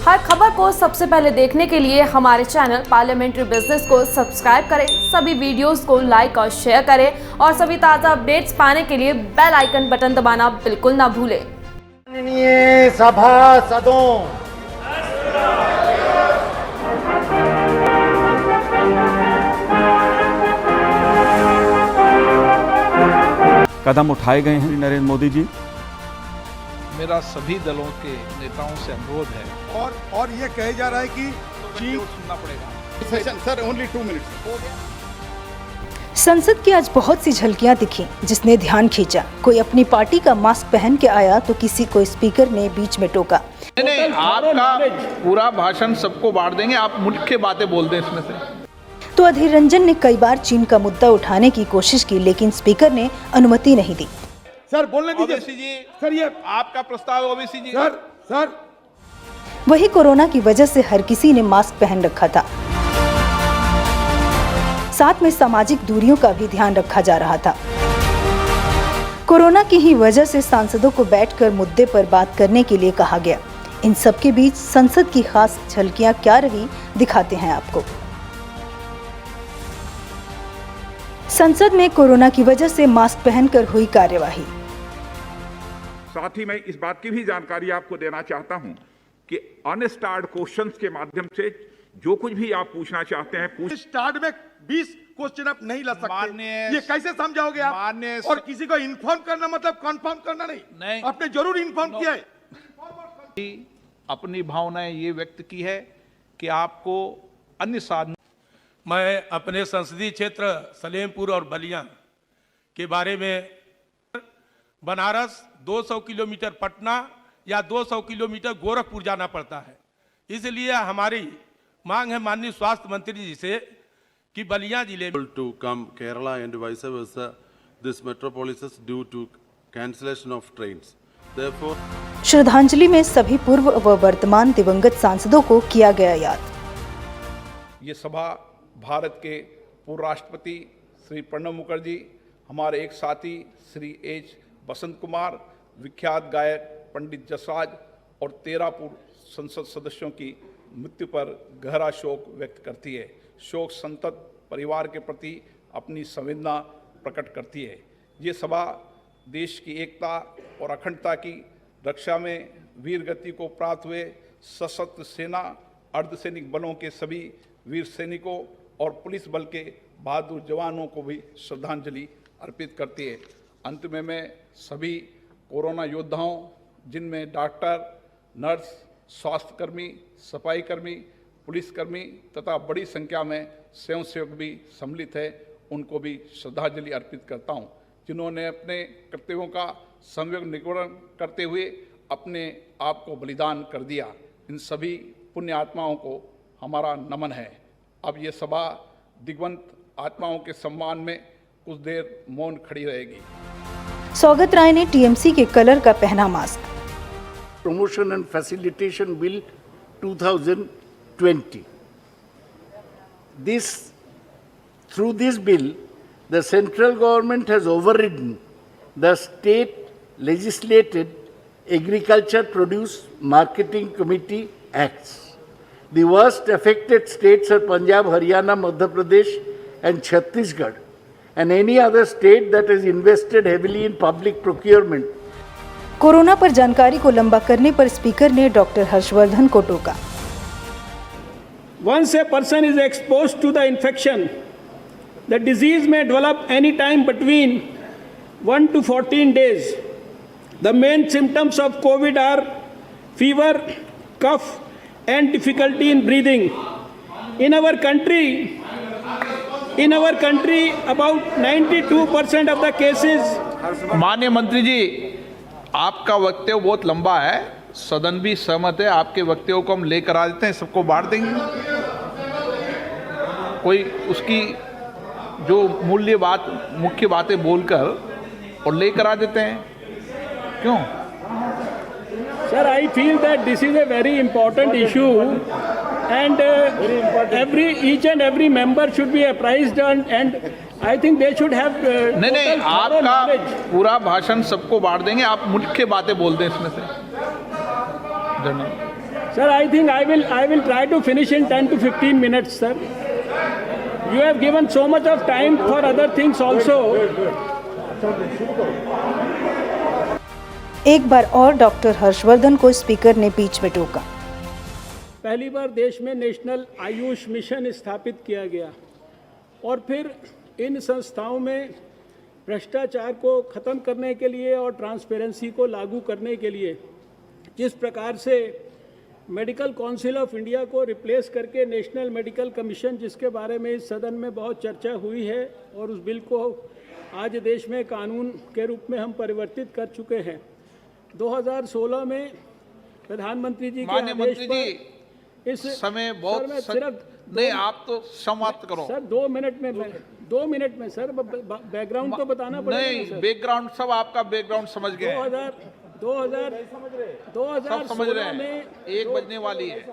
हर खबर को सबसे पहले देखने के लिए हमारे चैनल पार्लियामेंट्री बिजनेस को सब्सक्राइब करें, सभी वीडियोस को लाइक और शेयर करें और सभी ताज़ा अपडेट्स पाने के लिए बेल आइकन बटन दबाना बिल्कुल ना भूलें। माननीय सभासदों, कदम उठाए गए हैं नरेंद्र मोदी जी। मेरा सभी दलों के नेताओं से अनुरोध है और ये कहा जा रहा है कि सुनना पड़ेगा। Sir only 2 minutes. संसद की आज बहुत सी झलकियां दिखी जिसने ध्यान खींचा। कोई अपनी पार्टी का मास्क पहन के आया तो किसी को स्पीकर ने बीच में टोका। नहीं, आपका पूरा भाषण सबको बांट देंगे, आप मुख्य बातें बोल दें इसमें से। तो अधीर रंजन ने कई बार चीन का मुद्दा उठाने की कोशिश की, लेकिन स्पीकर ने अनुमति नहीं दी। सर बोलने दीजिए। ओवैसी जी, सर ये आपका प्रस्ताव ओवैसी जी। सर वही कोरोना की वजह से हर किसी ने मास्क पहन रखा था, साथ में सामाजिक दूरियों का भी ध्यान रखा जा रहा था। कोरोना की ही वजह से सांसदों को बैठकर मुद्दे पर बात करने के लिए कहा गया। इन सब के बीच संसद की खास झलकियां क्या रही, दिखाते हैं आपको। संसद में कोरोना की वजह से मास्क पहनकर हुई कार्यवाही। साथ ही मैं इस बात की भी जानकारी आपको देना चाहता हूं कि अनस्टार्ड क्वेश्चंस के माध्यम से जो कुछ भी आप पूछना चाहते हैं स्टार्ट में 20 क्वेश्चन आप नहीं ला सकते। ये कैसे समझाओगे आप? और किसी को इन्फॉर्म करना मतलब कंफर्म करना नहीं। आपने जरूर इन्फॉर्म किया है। अपनी भावनाएं ये व्यक्त की है कि आपको अन्य साधन। मैं अपने संसदीय क्षेत्र सलेमपुर और बलिया के बारे में, बनारस 200 किलोमीटर पटना या 200 किलोमीटर गोरखपुर जाना पड़ता है। इसलिए हमारी मांग है माननीय स्वास्थ्य मंत्री जी से कि बलिया जिले में to come Kerala and vice versa this metropolis due to cancellation of trains. Therefore, श्रद्धांजलि में सभी पूर्व व वर्तमान दिवंगत सांसदों को किया गया याद। ये सभा भारत के पूर्व राष्ट्रपति श्री प्रणब मुखर्जी, हमारे एक साथी श्री एच बसंत कुमार, विख्यात गायक पंडित जसराज और 13 पूर्व संसद सदस्यों की मृत्यु पर गहरा शोक व्यक्त करती है। शोक संतप्त परिवार के प्रति अपनी संवेदना प्रकट करती है। ये सभा देश की एकता और अखंडता की रक्षा में वीर गति को प्राप्त हुए सशस्त्र सेना, अर्धसैनिक बलों के सभी वीर सैनिकों और पुलिस बल के बहादुर जवानों को भी श्रद्धांजलि अर्पित करती है। अंत में मैं सभी कोरोना योद्धाओं, जिनमें डॉक्टर, नर्स, स्वास्थ्यकर्मी, सफाईकर्मी, पुलिसकर्मी तथा बड़ी संख्या में स्वयंसेवक भी सम्मिलित है, उनको भी श्रद्धांजलि अर्पित करता हूं, जिन्होंने अपने कर्तव्यों का संयोग निर्वहन करते हुए अपने आप को बलिदान कर दिया। इन सभी पुण्य आत्माओं को हमारा नमन है। अब ये सभा दिग्वंत आत्माओं के सम्मान में कुछ देर मौन खड़ी रहेगी। सौगत राय ने टीएमसी के कलर का पहना mask. Promotion and Facilitation Bill 2020. Through this bill, the central government has overridden the state legislated Agriculture Produce Marketing Committee Acts. The worst affected states are Punjab, Haryana, Madhya Pradesh and Chhattisgarh, and any other state that has invested heavily in public procurement. Corona पर जानकारी को लंबा करने पर speaker ने doctor Harshvardhan को टोका। Once a person is exposed to the infection, the disease may develop any time between 1 to 14 days. The main symptoms of COVID are fever, cough, and difficulty in breathing. In our country, about 92% of the cases. माननीय मंत्री जी, आपका वक्तव्य बहुत लंबा है, सदन भी सहमत है। आपके वक्तव्यों को हम लेकर आ देते हैं, सबको बांट देंगे। कोई उसकी जो मुख्य बातें बोलकर और लेकर आ देते हैं, क्यों? Sir, I feel that this is a very important issue and each and every member should be apprised and I think they should have नहीं, आपका पूरा भाषण सबको बांट देंगे, आप मुख्य बातें बोल दें इसमें से। Sir, I think I will try to finish in 10 to 15 minutes, sir. You have given so much of time for other things also. एक बार और डॉक्टर हर्षवर्धन को स्पीकर ने बीच में टोका। पहली बार देश में नेशनल आयुष मिशन स्थापित किया गया और फिर इन संस्थाओं में भ्रष्टाचार को खत्म करने के लिए और ट्रांसपेरेंसी को लागू करने के लिए जिस प्रकार से मेडिकल काउंसिल ऑफ इंडिया को रिप्लेस करके नेशनल मेडिकल कमीशन, जिसके बारे में इस सदन में बहुत चर्चा हुई है और उस बिल को आज देश में कानून के रूप में हम परिवर्तित कर चुके हैं। 2016 में प्रधानमंत्री जी के आदेश पर इस समय बहुत सिर्फ नहीं, आप तो समाप्त करो सर। 2 मिनट में सर बैकग्राउंड तो बताना पड़ेगा। नहीं, बैकग्राउंड सब आपका बैकग्राउंड समझ गए। 2016 में 1 बजने वाली है।